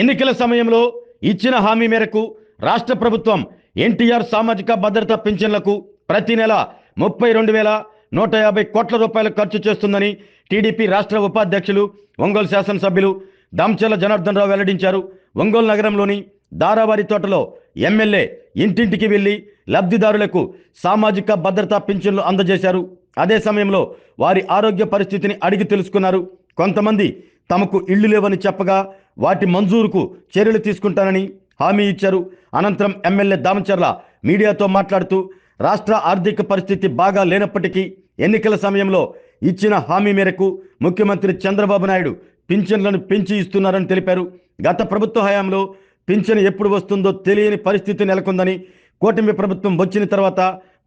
ఎన్నికల సమయంలో ఇచ్చిన హామీ మేరకు రాష్ట్ర ప్రభుత్వం ఎన్టీఆర్ సామాజిక భద్రత పింఛన్లకు ప్రతి నెల 32,150 కోట్ల రూపాయలు ఖర్చు చేస్తుందని టీడీపీ రాష్ట్ర ఉపాధ్యక్షులు ఒంగోలు శాసనసభ్యులు దామచర్ల జనార్దన్ రావు వెల్లడించారు. ఒంగోలు నగరంలోని దారావారి తోటలో ఎమ్మెల్యే ఇంటింటికి వెళ్లి లబ్ధిదారులకు సామాజిక భద్రతా పింఛన్లు అందజేశారు. అదే సమయంలో వారి ఆరోగ్య పరిస్థితిని అడిగి తెలుసుకున్నారు. కొంతమంది తమకు ఇళ్లు లేవని చెప్పగా వాటి మంజూరుకు చర్యలు తీసుకుంటానని హామీ ఇచ్చారు. అనంతరం ఎమ్మెల్యే దామచర్ల మీడియాతో మాట్లాడుతూ రాష్ట్ర ఆర్థిక పరిస్థితి బాగా లేనప్పటికీ ఎన్నికల సమయంలో ఇచ్చిన హామీ మేరకు ముఖ్యమంత్రి చంద్రబాబు నాయుడు పింఛన్లను పెంచి ఇస్తున్నారని తెలిపారు. గత ప్రభుత్వ హయాంలో పింఛన్ ఎప్పుడు వస్తుందో తెలియని పరిస్థితి నెలకొందని, కూటమి ప్రభుత్వం వచ్చిన తర్వాత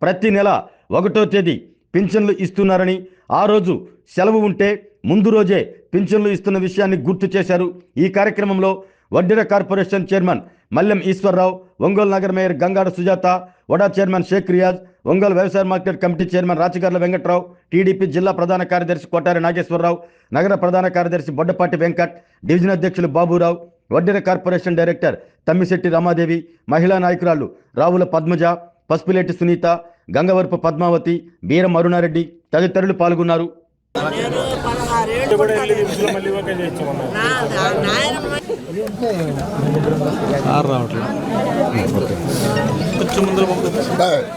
ప్రతి నెల 1వ తేదీ పింఛన్లు ఇస్తున్నారని, ఆ రోజు సెలవు ఉంటే ముందు రోజే పింఛన్లు ఇస్తున్న విషయాన్ని గుర్తు చేశారు. ఈ కార్యక్రమంలో వడ్డెర కార్పొరేషన్ చైర్మన్ మల్లెం ఈశ్వరరావు, ఒంగోలు నగర మేయర్ గంగాడ సుజాత, వడా చైర్మన్ షేక్ రియాజ్, ఒంగోలు వ్యవసాయ market committee chairman Rachagarla Venkatrao, TDP జిల్లా ప్రధాన కార్యదర్శి కోటారి నాగేశ్వరరావు, నగర ప్రధాన కార్యదర్శి బొడ్డపాటి వెంకట్, డివిజన్ అధ్యక్షులు బాబురావు, వడ్డెర కార్పొరేషన్ డైరెక్టర్ తమ్మిశెట్టి రమాదేవి, మహిళా నాయకురాళ్లు రావుల పద్మజ, పసుపులేటి సునీత, గంగవరపు పద్మావతి, బీరం అరుణారెడ్డి తదితరులు పాల్గొన్నారు.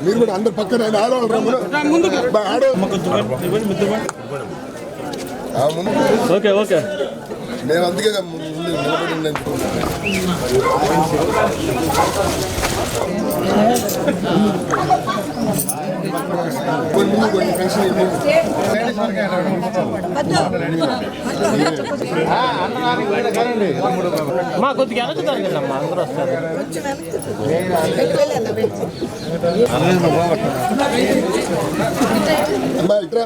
మీరు కూడా అందరు పక్కన ఓకే ఓకే మేము అందుకే నిలబడి కొన్ని పెన్షన్ మా కొద్దిగా వెనక్కుతారమ్మా, అందరూ వస్తారు. అమ్మా ఇట్రా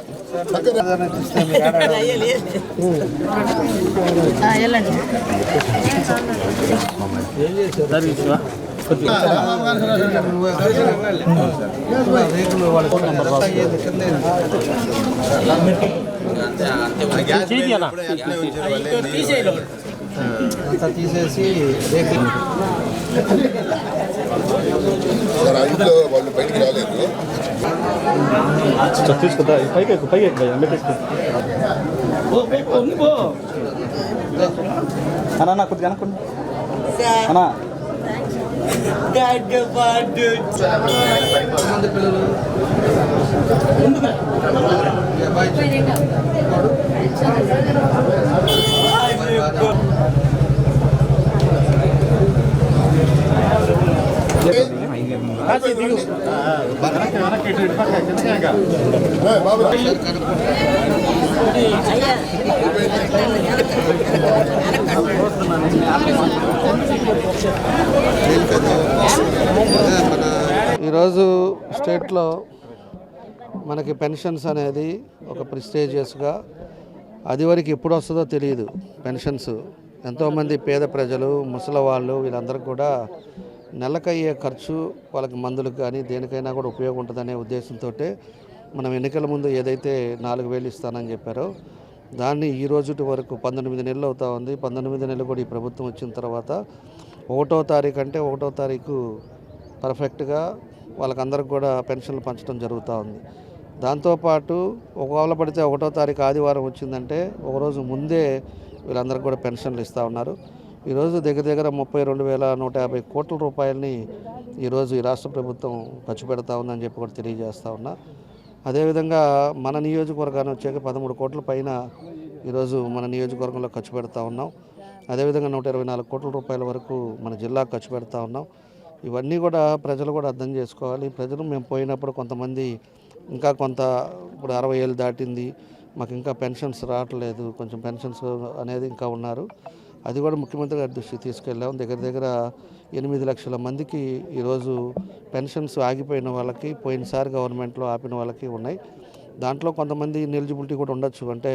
తీసేసి సార్ ఇంట్లో వాళ్ళు బయటికి రాలేదు. తీసుకుంటా పైకి అన్నా కొద్దిగా అనుకోండి అన్నా. ఈరోజు స్టేట్లో మనకి పెన్షన్స్ అనేది ఒక ప్రెస్టీజియస్గా, అది వరకు ఎప్పుడు వస్తుందో తెలియదు. పెన్షన్స్ ఎంతోమంది పేద ప్రజలు, ముసలి వాళ్ళు, వీళ్ళందరూ కూడా నెలకయ్యే ఖర్చు, వాళ్ళకి మందులకు కానీ దేనికైనా కూడా ఉపయోగం ఉంటుందనే ఉద్దేశంతో మనం ఎన్నికల ముందు ఏదైతే 4,000 ఇస్తానని చెప్పారో దాన్ని ఈ రోజు వరకు 19 నెలలు అవుతా ఉంది. 19 నెలలు కూడా ఈ ప్రభుత్వం వచ్చిన తర్వాత 1వ తారీఖు అంటే 1వ తారీఖు పర్ఫెక్ట్గా వాళ్ళకందరికి కూడా పెన్షన్లు పంచడం జరుగుతూ ఉంది. దాంతోపాటు ఒకవేళ పడితే 1వ తారీఖు ఆదివారం వచ్చిందంటే ఒకరోజు ముందే వీళ్ళందరికీ కూడా పెన్షన్లు ఇస్తూ ఉన్నారు. ఈరోజు దగ్గర 32,150 కోట్ల రూపాయలని ఈరోజు ఈ రాష్ట్ర ప్రభుత్వం ఖర్చు పెడతా ఉందని చెప్పి కూడా తెలియజేస్తూ ఉన్నా. అదేవిధంగా మన నియోజకవర్గాన్ని వచ్చాక 13 కోట్ల పైన ఈరోజు మన నియోజకవర్గంలో ఖర్చు పెడతా ఉన్నాం. అదేవిధంగా 124 కోట్ల రూపాయల వరకు మన జిల్లాకు ఖర్చు పెడతా ఉన్నాం. ఇవన్నీ కూడా ప్రజలు కూడా అర్థం చేసుకోవాలి. ప్రజలు మేము పోయినప్పుడు కొంతమంది ఇంకా ఇప్పుడు 60 ఏళ్ళు దాటింది, మాకు ఇంకా పెన్షన్స్ రావట్లేదు, కొంచెం పెన్షన్స్ అనేది ఇంకా ఉన్నారు. అది కూడా ముఖ్యమంత్రి గారి దృష్టికి తీసుకెళ్ళాం. దగ్గర 8 లక్షల మందికి ఈరోజు పెన్షన్స్ ఆగిపోయిన వాళ్ళకి, పోయినసారి గవర్నమెంట్లో ఆపిన వాళ్ళకి ఉన్నాయి. దాంట్లో కొంతమంది ఎలిజిబిలిటీ కూడా ఉండొచ్చు, అంటే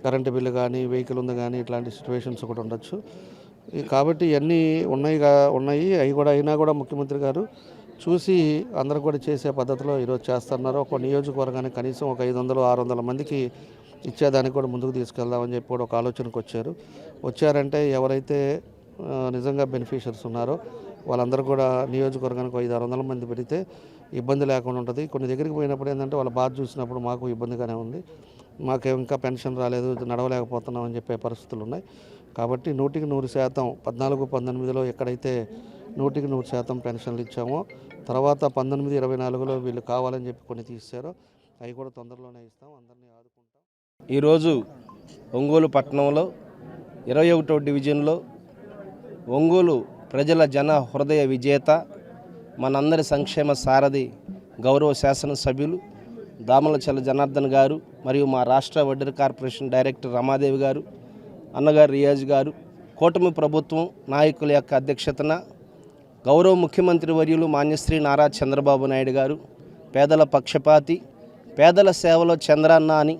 కరెంటు బిల్లు కానీ, వెహికల్ ఉంది కానీ, ఇట్లాంటి సిచ్యువేషన్స్ కూడా ఉండొచ్చు. కాబట్టి ఇవన్నీ ఉన్నాయి. అవి కూడా అయినా కూడా ముఖ్యమంత్రి గారు చూసి అందరూ కూడా చేసే పద్ధతిలో ఈరోజు చేస్తున్నారు. ఒక నియోజకవర్గానికి కనీసం ఒక 500-600 మందికి ఇచ్చేదానికి కూడా ముందుకు తీసుకెళ్దామని చెప్పి కూడా ఒక ఆలోచనకు వచ్చారంటే ఎవరైతే నిజంగా బెనిఫిషియర్స్ ఉన్నారో వాళ్ళందరూ కూడా నియోజకవర్గానికి 500-600 మంది పెడితే ఇబ్బంది లేకుండా ఉంటుంది. కొన్ని దగ్గరికి పోయినప్పుడు ఏంటంటే వాళ్ళ బాధ చూసినప్పుడు మాకు ఇబ్బందిగానే ఉంది. మాకు ఇంకా పెన్షన్ రాలేదు, నడవలేకపోతున్నాం అని చెప్పే పరిస్థితులు ఉన్నాయి. కాబట్టి 100% 14-19లో ఎక్కడైతే 100% పెన్షన్లు ఇచ్చామో తర్వాత 19-24లో వీళ్ళు కావాలని చెప్పి కొన్ని తీశారో అవి కూడా తొందరలోనే ఇస్తాం. అందరినీ ఆదుకుంటాం. ఈరోజు ఒంగోలు పట్టణంలో 21వ డివిజన్లో ఒంగోలు ప్రజల జన హృదయ విజేత మనందరి సంక్షేమ సారథి గౌరవ శాసనసభ్యులు దామలచల్ల జనార్దన్ గారు మరియు మా రాష్ట్ర వడ్డెర కార్పొరేషన్ డైరెక్టర్ రమాదేవి గారు, అన్నగారు రియాజ్ గారు, కూటమి ప్రభుత్వం నాయకుల యొక్క అధ్యక్షతన గౌరవ ముఖ్యమంత్రి వర్యులు మాన్యశ్రీ నారా చంద్రబాబు నాయుడు గారు పేదల పక్షపాతి, పేదల సేవలో చంద్రన్న అని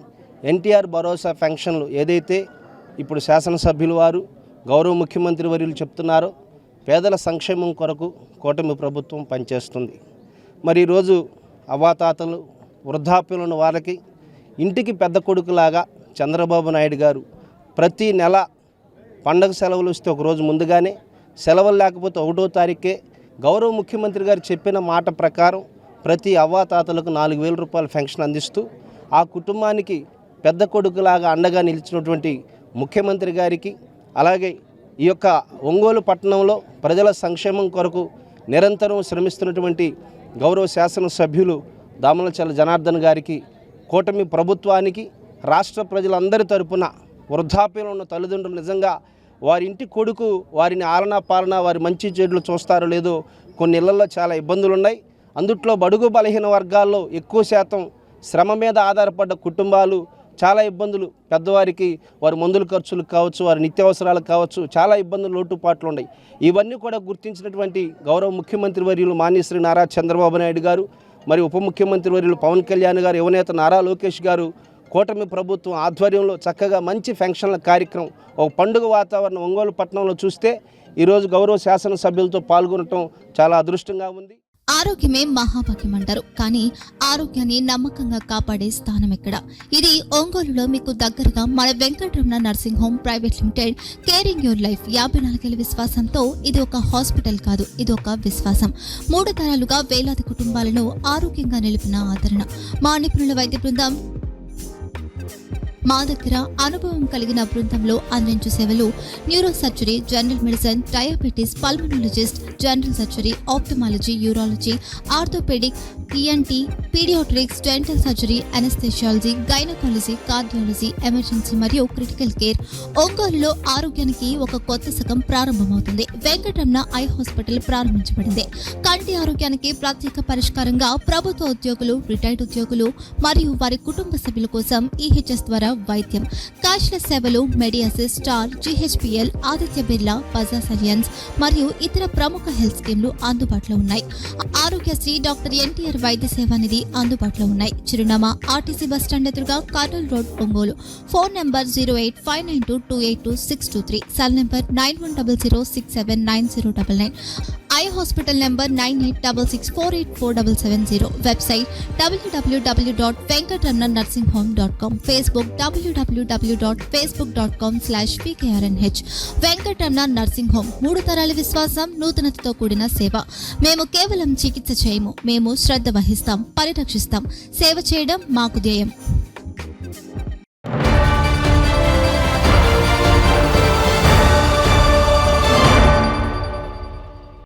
ఎన్టీఆర్ భరోసా ఫంక్షన్లు ఏదైతే ఇప్పుడు శాసనసభ్యులు వారు గౌరవ ముఖ్యమంత్రి వర్యులు చెప్తున్నారో పేదల సంక్షేమం కొరకు కూటమి ప్రభుత్వం పనిచేస్తుంది. మరి ఈరోజు అవాతాతలు వృద్ధాప్యులను వారికి ఇంటికి పెద్ద కొడుకులాగా చంద్రబాబు నాయుడు గారు ప్రతి నెల పండగ సెలవులు వస్తే ఒకరోజు ముందుగానే, సెలవులు లేకపోతే 1వ తారీఖే గౌరవ ముఖ్యమంత్రి గారు చెప్పిన మాట ప్రకారం ప్రతి అవ్వాతాతలకు 4,000 రూపాయల పెన్షన్ అందిస్తూ ఆ కుటుంబానికి పెద్ద కొడుకులాగా అండగా నిలిచినటువంటి ముఖ్యమంత్రి గారికి, అలాగే ఈ యొక్క ఒంగోలు పట్టణంలో ప్రజల సంక్షేమం కొరకు నిరంతరం శ్రమిస్తున్నటువంటి గౌరవ శాసనసభ్యులు దామలచల్ల జనార్దన్ గారికి, కూటమి ప్రభుత్వానికి, రాష్ట్ర ప్రజలందరి తరపున వృద్ధాప్యంలో ఉన్న తల్లిదండ్రులు నిజంగా వారి ఇంటి కొడుకు వారిని ఆలనా పాలన వారి మంచి చెడులు చూస్తారో లేదో కొన్ని ఇళ్లలో చాలా ఇబ్బందులు ఉన్నాయి. అందుట్లో బడుగు బలహీన వర్గాల్లో ఎక్కువ శాతం శ్రమ మీద ఆధారపడ్డ కుటుంబాలు చాలా ఇబ్బందులు, పెద్దవారికి వారి మందుల ఖర్చులు కావచ్చు, వారి నిత్యావసరాలు కావచ్చు, చాలా ఇబ్బందులు లోటుపాట్లు ఉన్నాయి. ఇవన్నీ కూడా గుర్తించినటువంటి గౌరవ ముఖ్యమంత్రి వర్యులు మాన్యశ్రీ నారా చంద్రబాబు నాయుడు గారు, మరి ఉప ముఖ్యమంత్రి వర్యులు పవన్ కళ్యాణ్ గారు, యువనేత నారా లోకేష్ గారు కూటమి ప్రభుత్వం ఆధ్వర్యంలో చక్కగా మంచి ఫంక్షన్ల కార్యక్రమం, ఒక పండుగ వాతావరణం ఒంగోలు పట్టణంలో చూస్తే ఈరోజు గౌరవ శాసనసభ్యులతో పాల్గొనటం చాలా అదృష్టంగా ఉంది. ఆరోగ్యమే మహాభాగ్యం అంటారు, కానీ ఆరోగ్యాన్ని నమ్మకంగా కాపాడే స్థానం ఎక్కడ? ఇది ఒంగోలులో మీకు దగ్గరగా మన Venkataramana nursing home private limited. Caring your life 54 ఏళ్ల విశ్వాసంతో ఇది ఒక హాస్పిటల్ కాదు, ఇది ఒక విశ్వాసం. 3 తరాలుగా వేలాది కుటుంబాలను ఆరోగ్యంగా నిలిపిన ఆదరణ. మా నిపుణుల వైద్య బృందం మా దగ్గర అనుభవం కలిగిన బృందంలో అందించే సేవలు neuro surgery, general medicine, diabetes, pulmonologist, general surgery, ophthalmology, urology, orthopedic, ENT, pediatrics, dental surgery, anaesthesiology, gynaecology, cardiology, emergency మరియు క్రిటికల్ కేర్. ఒంగోలులో ఆరోగ్యానికి ఒక కొత్త శకం ప్రారంభమవుతుంది. వెంకటరమణ ఐ హాస్పిటల్ ప్రారంభించబడింది. కంటి ఆరోగ్యానికి ప్రత్యేక పరిష్కారంగా ప్రభుత్వ ఉద్యోగులు, రిటైర్డ్ ఉద్యోగులు మరియు వారి కుటుంబ సభ్యుల కోసం ఈహెచ్ఎస్ ద్వారా వైద్యం. క్యాష్లెస్ సేవలు Medi Assist, Star, GHPL, Aditya Birla, Bajaj Allianz మరియు ఇతర ప్రముఖ హెల్త్ స్కీమ్లు అందుబాటులో ఉన్నాయి. ఆరోగ్యశ్రీ, డాక్టర్ ఎన్టీఆర్ వైద్య సేవా నిధి అందుబాటులో ఉన్నాయి. చిరునామా ఆర్టీసీ బస్ స్టాండ్ ఎదురుగా, Kurnool road, Ongole. Phone number 08592282623, cell number 9100679099. Eye hospital number 9866484770. Website www.venkatramananursinghome.com. Facebook www.facebook.com/pkrnh. Venkataramana nursing home, 3 తరాల విశ్వాసం, నూతనతతో కూడిన సేవ. మేము కేవలం చికిత్స చేయము, మేము శ్రద్ధ వహిస్తాం, పరిరక్షిస్తాం. సేవ చేయడం మాకు ధ్యేయం.